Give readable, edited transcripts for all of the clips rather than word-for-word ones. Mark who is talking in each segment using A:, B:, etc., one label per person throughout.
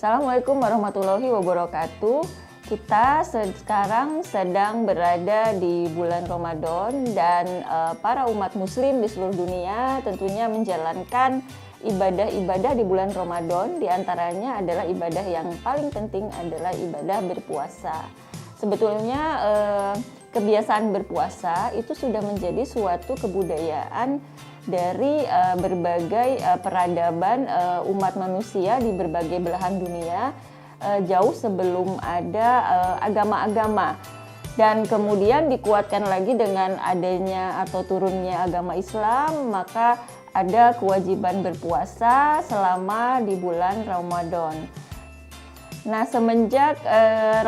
A: Assalamualaikum warahmatullahi wabarakatuh. Kita sekarang sedang berada di bulan Ramadan dan para umat muslim di seluruh dunia tentunya menjalankan ibadah-ibadah di bulan Ramadan. Di antaranya adalah ibadah yang paling penting adalah ibadah berpuasa. Sebetulnya kebiasaan berpuasa itu sudah menjadi suatu kebudayaan dari berbagai peradaban umat manusia di berbagai belahan dunia jauh sebelum ada agama-agama, dan kemudian dikuatkan lagi dengan adanya atau turunnya agama Islam, maka ada kewajiban berpuasa selama di bulan Ramadan. Nah, semenjak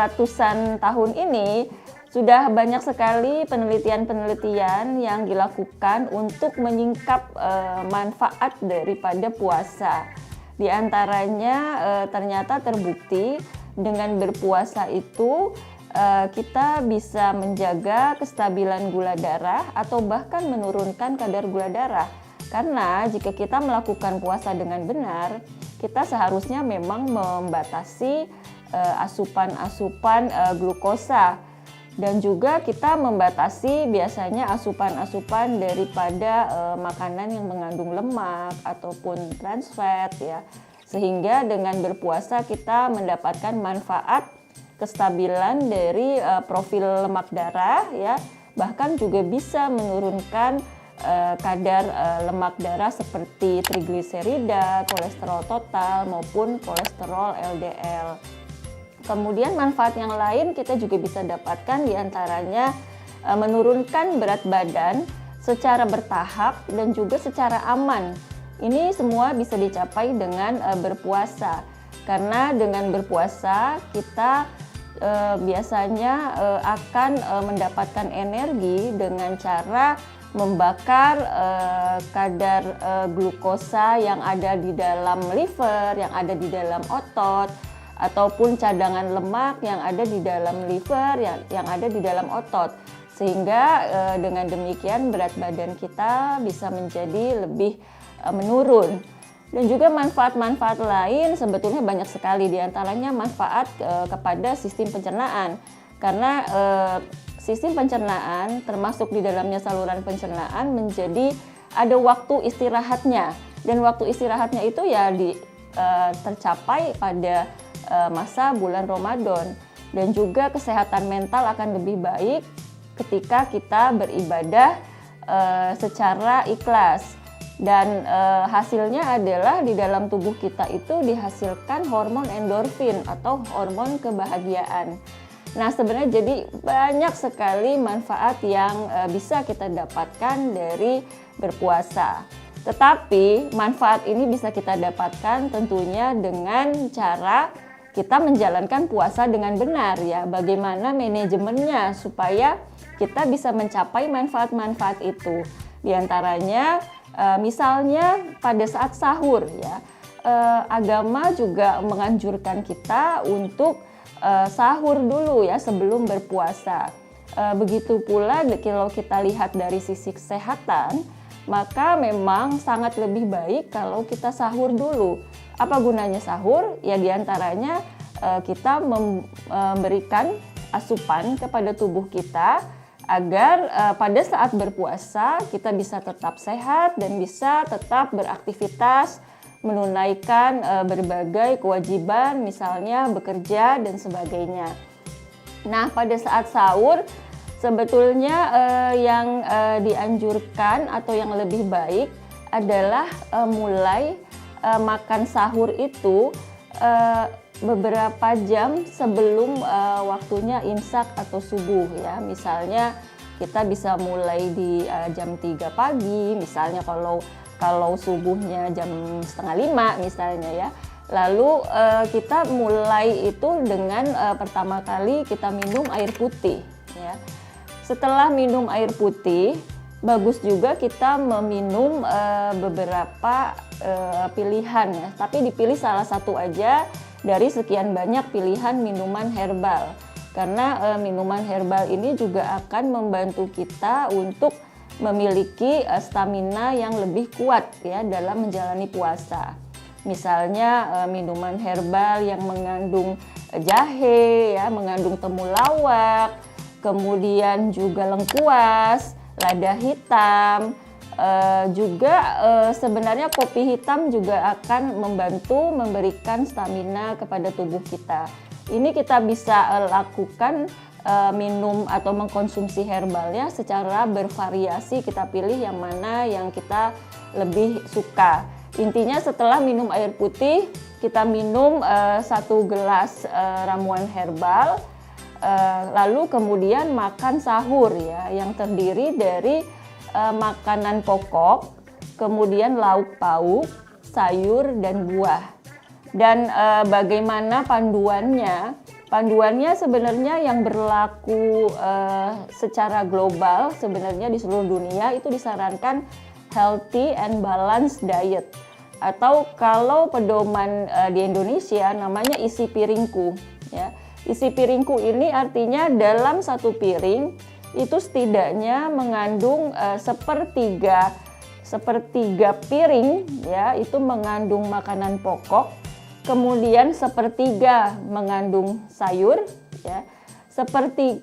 A: ratusan tahun ini sudah banyak sekali penelitian-penelitian yang dilakukan untuk menyingkap manfaat daripada puasa. Di antaranya ternyata terbukti dengan berpuasa itu kita bisa menjaga kestabilan gula darah atau bahkan menurunkan kadar gula darah. Karena jika kita melakukan puasa dengan benar, kita seharusnya memang membatasi asupan-asupan glukosa. Dan juga kita membatasi biasanya asupan-asupan daripada makanan yang mengandung lemak ataupun trans fat ya. Sehingga dengan berpuasa kita mendapatkan manfaat kestabilan dari profil lemak darah ya. Bahkan juga bisa menurunkan kadar lemak darah seperti trigliserida, kolesterol total maupun kolesterol LDL. Kemudian manfaat yang lain kita juga bisa dapatkan diantaranya menurunkan berat badan secara bertahap dan juga secara aman. Ini semua bisa dicapai dengan berpuasa. Karena dengan berpuasa kita biasanya akan mendapatkan energi dengan cara membakar kadar glukosa yang ada di dalam liver, yang ada di dalam otot, ataupun cadangan lemak yang ada di dalam liver, yang ada di dalam otot. Sehingga dengan demikian berat badan kita bisa menjadi lebih menurun. Dan juga manfaat-manfaat lain sebetulnya banyak sekali, diantaranya manfaat kepada sistem pencernaan. Karena sistem pencernaan termasuk di dalamnya saluran pencernaan menjadi ada waktu istirahatnya. Dan waktu istirahatnya itu ya tercapai pada masa bulan Ramadan, dan juga kesehatan mental akan lebih baik ketika kita beribadah secara ikhlas, dan hasilnya adalah di dalam tubuh kita itu dihasilkan hormon endorfin atau hormon kebahagiaan. Nah, sebenarnya jadi banyak sekali manfaat yang bisa kita dapatkan dari berpuasa. Tetapi manfaat ini bisa kita dapatkan tentunya dengan cara kita menjalankan puasa dengan benar ya. Bagaimana manajemennya supaya kita bisa mencapai manfaat-manfaat itu. Di antaranya misalnya pada saat sahur ya. Agama juga menganjurkan kita untuk sahur dulu ya sebelum berpuasa. Begitu pula kalau kita lihat dari sisi kesehatan, maka memang sangat lebih baik kalau kita sahur dulu. Apa gunanya sahur? Ya diantaranya kita memberikan asupan kepada tubuh kita agar pada saat berpuasa kita bisa tetap sehat dan bisa tetap beraktivitas, menunaikan berbagai kewajiban, misalnya bekerja dan sebagainya. Nah, pada saat sahur sebetulnya yang dianjurkan atau yang lebih baik adalah mulai makan sahur itu beberapa jam sebelum waktunya imsak atau subuh ya. Misalnya kita bisa mulai di jam 3 pagi, misalnya kalau subuhnya jam 4:30 misalnya ya. Lalu kita mulai itu dengan pertama kali kita minum air putih ya. Setelah minum air putih, bagus juga kita meminum beberapa pilihan ya, tapi dipilih salah satu aja dari sekian banyak pilihan minuman herbal. Karena minuman herbal ini juga akan membantu kita untuk memiliki stamina yang lebih kuat ya dalam menjalani puasa. Misalnya minuman herbal yang mengandung jahe, ya, mengandung temulawak, kemudian juga lengkuas, lada hitam. Juga sebenarnya kopi hitam juga akan membantu memberikan stamina kepada tubuh kita. Ini kita bisa lakukan minum atau mengkonsumsi herbalnya secara bervariasi, kita pilih yang mana yang kita lebih suka. Intinya setelah minum air putih, kita minum 1 gelas ramuan herbal, lalu kemudian makan sahur, ya, yang terdiri dari makanan pokok, kemudian lauk pauk, sayur dan buah. Dan bagaimana panduannya? Panduannya sebenarnya yang berlaku secara global, sebenarnya di seluruh dunia itu disarankan healthy and balanced diet. Atau kalau pedoman di Indonesia namanya isi piringku, ya. Isi piringku ini artinya dalam 1 piring itu setidaknya mengandung sepertiga piring, ya, itu mengandung makanan pokok, kemudian sepertiga mengandung sayur, ya,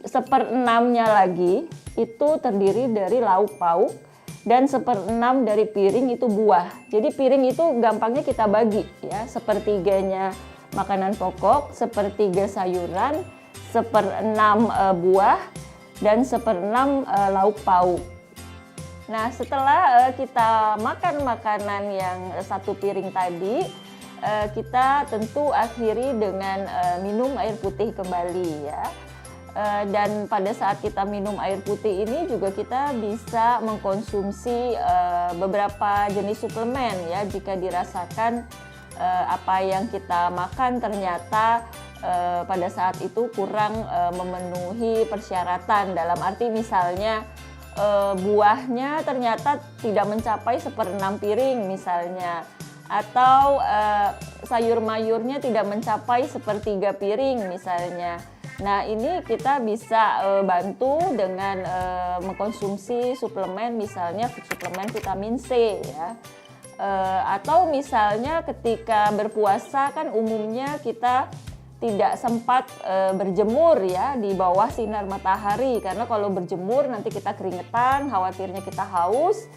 A: seperenamnya lagi itu terdiri dari lauk pauk, dan 1/6 dari piring itu buah. Jadi piring itu gampangnya kita bagi, ya, sepertiganya makanan pokok, sepertiga sayuran, 1/6 buah, dan 1/6 lauk pauk. Nah, setelah kita makan makanan yang 1 piring tadi, kita tentu akhiri dengan minum air putih kembali, ya. Dan pada saat kita minum air putih ini juga kita bisa mengkonsumsi beberapa jenis suplemen, ya, jika dirasakan apa yang kita makan ternyata pada saat itu kurang memenuhi persyaratan, dalam arti misalnya buahnya ternyata tidak mencapai 1/6 piring misalnya, atau sayur-mayurnya tidak mencapai 1/3 piring misalnya. Nah, ini kita bisa bantu dengan mengkonsumsi suplemen, misalnya suplemen vitamin C, ya. Atau misalnya ketika berpuasa kan umumnya kita tidak sempat berjemur, ya, di bawah sinar matahari, karena kalau berjemur nanti kita keringetan, khawatirnya kita haus.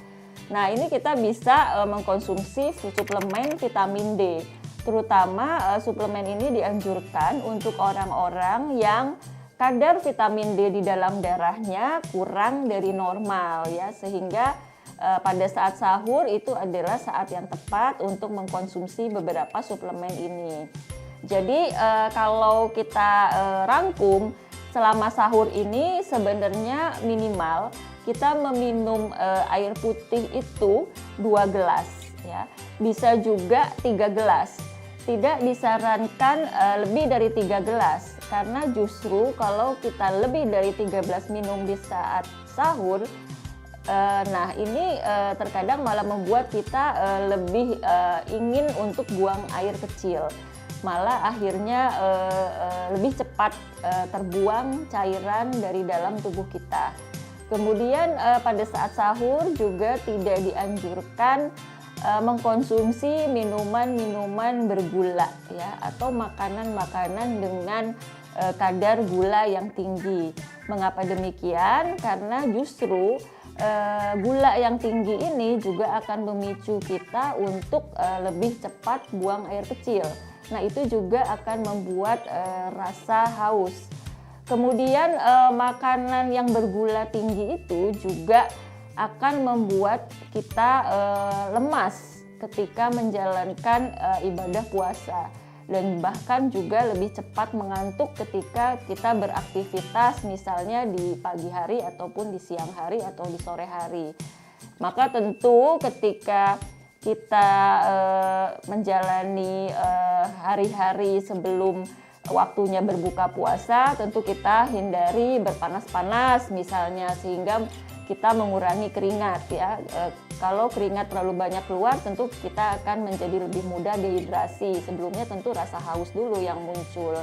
A: Nah, ini kita bisa mengkonsumsi suplemen vitamin D. Terutama suplemen ini dianjurkan untuk orang-orang yang kadar vitamin D di dalam darahnya kurang dari normal, ya, sehingga pada saat sahur itu adalah saat yang tepat untuk mengkonsumsi beberapa suplemen ini. Jadi kalau kita rangkum, selama sahur ini sebenarnya minimal kita meminum air putih itu 2 gelas, ya. Bisa juga 3 gelas. Tidak disarankan lebih dari 3 gelas, karena justru kalau kita lebih dari 13 minum di saat sahur, nah ini terkadang malah membuat kita lebih ingin untuk buang air kecil. Malah akhirnya lebih cepat terbuang cairan dari dalam tubuh kita. Kemudian pada saat sahur juga tidak dianjurkan mengkonsumsi minuman-minuman bergula, ya, atau makanan-makanan dengan kadar gula yang tinggi. Mengapa demikian? Karena justru gula yang tinggi ini juga akan memicu kita untuk lebih cepat buang air kecil. Nah, itu juga akan membuat rasa haus. Kemudian makanan yang bergula tinggi itu juga akan membuat kita lemas ketika menjalankan ibadah puasa, dan bahkan juga lebih cepat mengantuk ketika kita beraktivitas misalnya di pagi hari ataupun di siang hari atau di sore hari. Maka tentu ketika kita menjalani hari-hari sebelum waktunya berbuka puasa, tentu kita hindari berpanas-panas misalnya, sehingga kita mengurangi keringat, ya. Kalau keringat terlalu banyak keluar, tentu kita akan menjadi lebih mudah dehidrasi. Sebelumnya tentu rasa haus dulu yang muncul.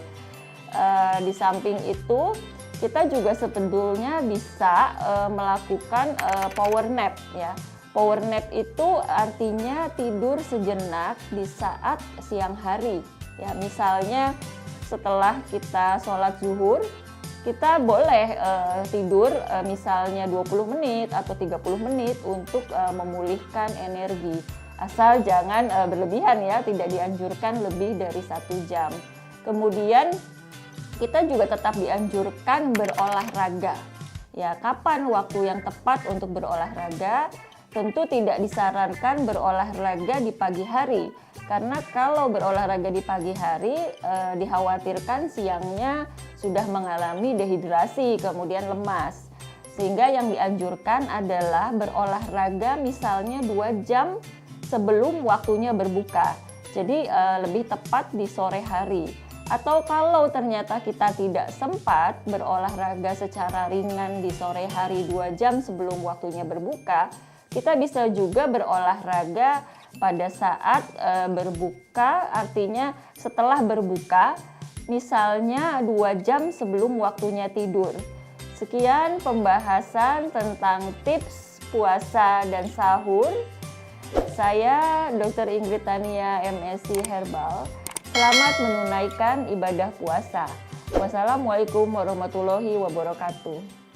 A: Di samping itu, kita juga sebetulnya bisa melakukan power nap, ya. Power nap itu artinya tidur sejenak di saat siang hari. Ya, misalnya setelah kita sholat zuhur, kita boleh tidur misalnya 20 menit atau 30 menit untuk memulihkan energi. Asal jangan berlebihan ya, tidak dianjurkan lebih dari 1 jam. Kemudian kita juga tetap dianjurkan berolahraga. Ya, kapan waktu yang tepat untuk berolahraga? Tentu tidak disarankan berolahraga di pagi hari, karena kalau berolahraga di pagi hari dikhawatirkan siangnya sudah mengalami dehidrasi, kemudian lemas. Sehingga yang dianjurkan adalah berolahraga misalnya 2 jam sebelum waktunya berbuka. Jadi lebih tepat di sore hari. Atau kalau ternyata kita tidak sempat berolahraga secara ringan di sore hari 2 jam sebelum waktunya berbuka, kita bisa juga berolahraga pada saat berbuka, artinya setelah berbuka, misalnya 2 jam sebelum waktunya tidur. Sekian pembahasan tentang tips puasa dan sahur. Saya Dr. Ingrid Tania, MSc Herbal. Selamat menunaikan ibadah puasa. Wassalamualaikum warahmatullahi wabarakatuh.